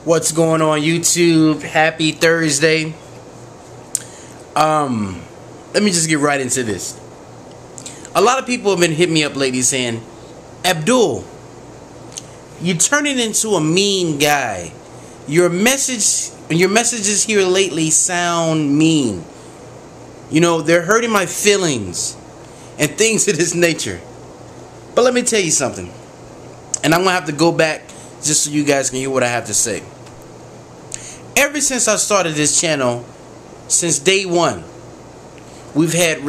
What's going on, YouTube? Happy Thursday. Let me just get right into this. A lot of people have been hitting me up lately saying, Abdul, you're turning into a mean guy. Your messages here lately sound mean. You know, they're hurting my feelings and things of this nature. But let me tell you something. And I'm going to have to go back just so you guys can hear what I have to say. Ever since I started this channel, since day one, we had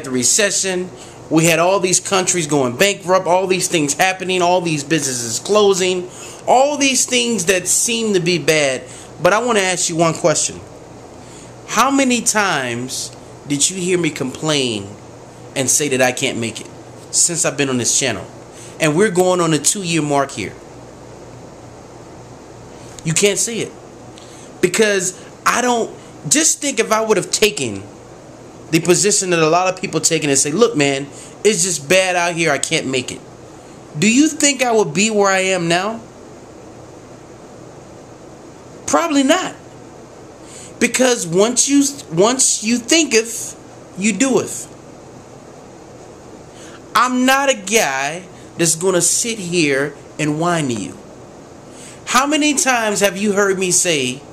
the recession. We had all these countries going bankrupt, all these things happening, all these businesses closing, all these things that seem to be bad. But I want to ask you one question. How many times did you hear me complain and say that I can't make it since I've been on this channel? And we're going on a 2-year mark here. You can't see it. Because I don't, just think if I would have taken the position that a lot of people taking and say, look man, it's just bad out here, I can't make it. Do you think I would be where I am now? Probably not. Because once you thinketh, you doeth. I'm not a guy that's going to sit here and whine to you. How many times have you heard me say,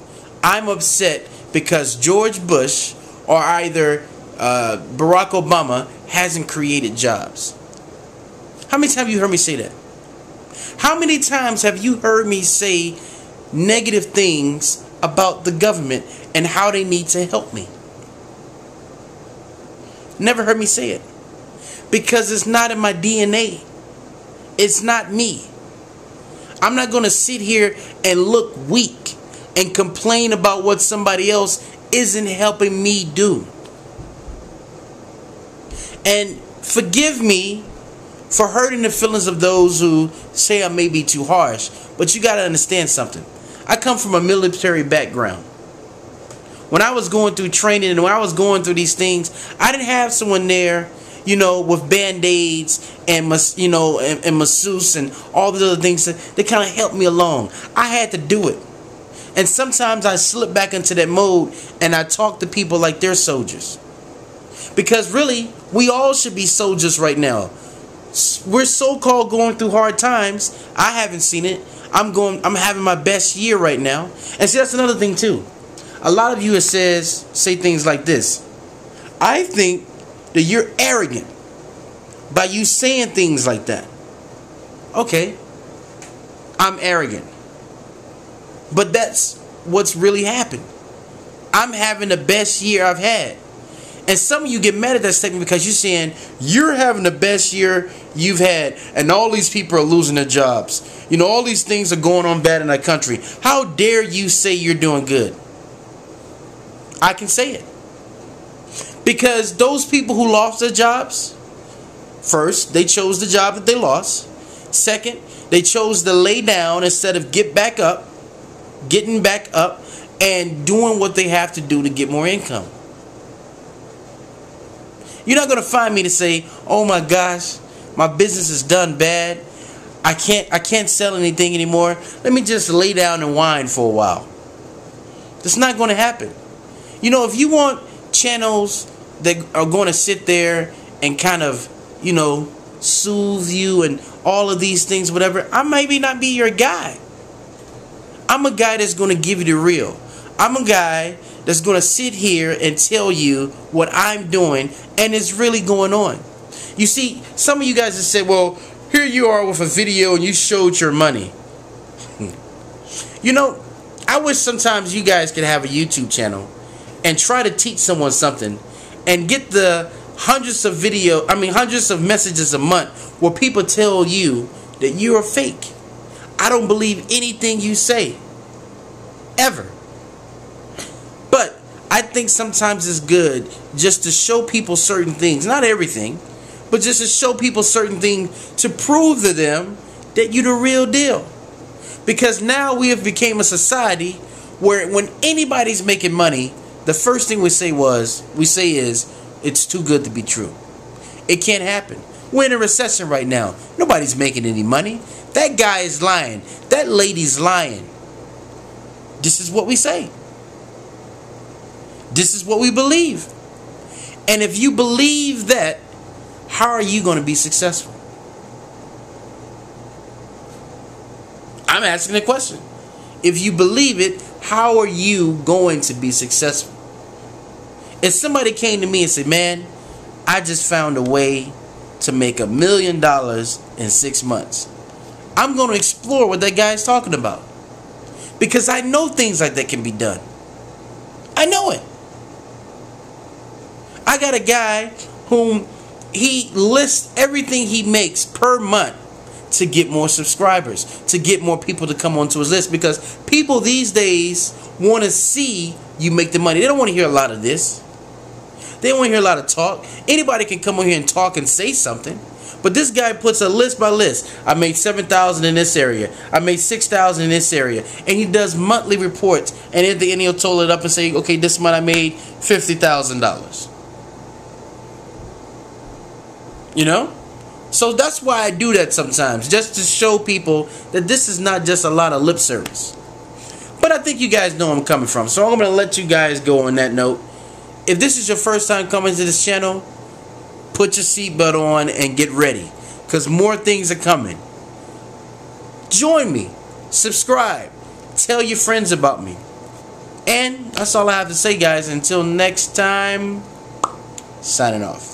I'm upset because George Bush or either Barack Obama hasn't created jobs? How many times have you heard me say that? How many times have you heard me say negative things about the government and how they need to help me? Never heard me say it. Because it's not in my DNA. It's not me. I'm not going to sit here and look weak and complain about what somebody else isn't helping me do. And forgive me for hurting the feelings of those who say I may be too harsh. But you got to understand something. I come from a military background. When I was going through training and when I was going through these things, I didn't have someone there, you know, with band-aids and, you know, and masseuse and all the other things that kind of helped me along. I had to do it. And sometimes I slip back into that mode and I talk to people like they're soldiers. Because really, we all should be soldiers right now. We're so-called going through hard times. I haven't seen it. I'm having my best year right now. And see, that's another thing too. A lot of you say things like this. I think that you're arrogant by you saying things like that. Okay, I'm arrogant. But that's what's really happened. I'm having the best year I've had. And some of you get mad at that statement because you're saying you're having the best year you've had and all these people are losing their jobs. You know, all these things are going on bad in our country. How dare you say you're doing good? I can say it. Because those people who lost their jobs, first, they chose the job that they lost. Second, they chose to lay down instead of getting back up and doing what they have to do to get more income. You're not going to find me to say, oh my gosh, my business is done bad. I can't sell anything anymore. Let me just lay down and whine for a while. That's not going to happen. You know, if you want channels that are going to sit there and kind of, you know, soothe you and all of these things, whatever, I maybe not be your guy. I'm a guy that's going to give you the real. I'm a guy that's going to sit here and tell you what I'm doing and it's really going on. You see, some of you guys have said, well, here you are with a video and you showed your money. You know, I wish sometimes you guys could have a YouTube channel and try to teach someone something and get the hundreds of messages a month where people tell you that you're a fake. I don't believe anything you say. Ever. But I think sometimes it's good just to show people certain things. Not everything. But just to show people certain things to prove to them that you're the real deal. Because now we have become a society where when anybody's making money, the first thing we say is, it's too good to be true. It can't happen. We're in a recession right now. Nobody's making any money. That guy is lying. That lady's lying. This is what we say. This is what we believe. And if you believe that, how are you going to be successful? I'm asking the question. If you believe it, how are you going to be successful? If somebody came to me and said, man, I just found a way to make $1 million in 6 months, I'm going to explore what that guy's talking about. Because I know things like that can be done. I know it. I got a guy whom he lists everything he makes per month to get more subscribers, to get more people to come onto his list, because people these days want to see you make the money. They don't want to hear a lot of this. They don't want to hear a lot of talk. Anybody can come over here and talk and say something. But this guy puts a list by list. I made $7,000 in this area. I made $6,000 in this area. And he does monthly reports. And at the end he'll total it up and say, okay, this month I made $50,000. You know? So that's why I do that sometimes. Just to show people that this is not just a lot of lip service. But I think you guys know where I'm coming from. So I'm going to let you guys go on that note. If this is your first time coming to this channel, put your seatbelt on and get ready, because more things are coming. Join me, subscribe, tell your friends about me, and that's all I have to say, guys. Until next time, signing off.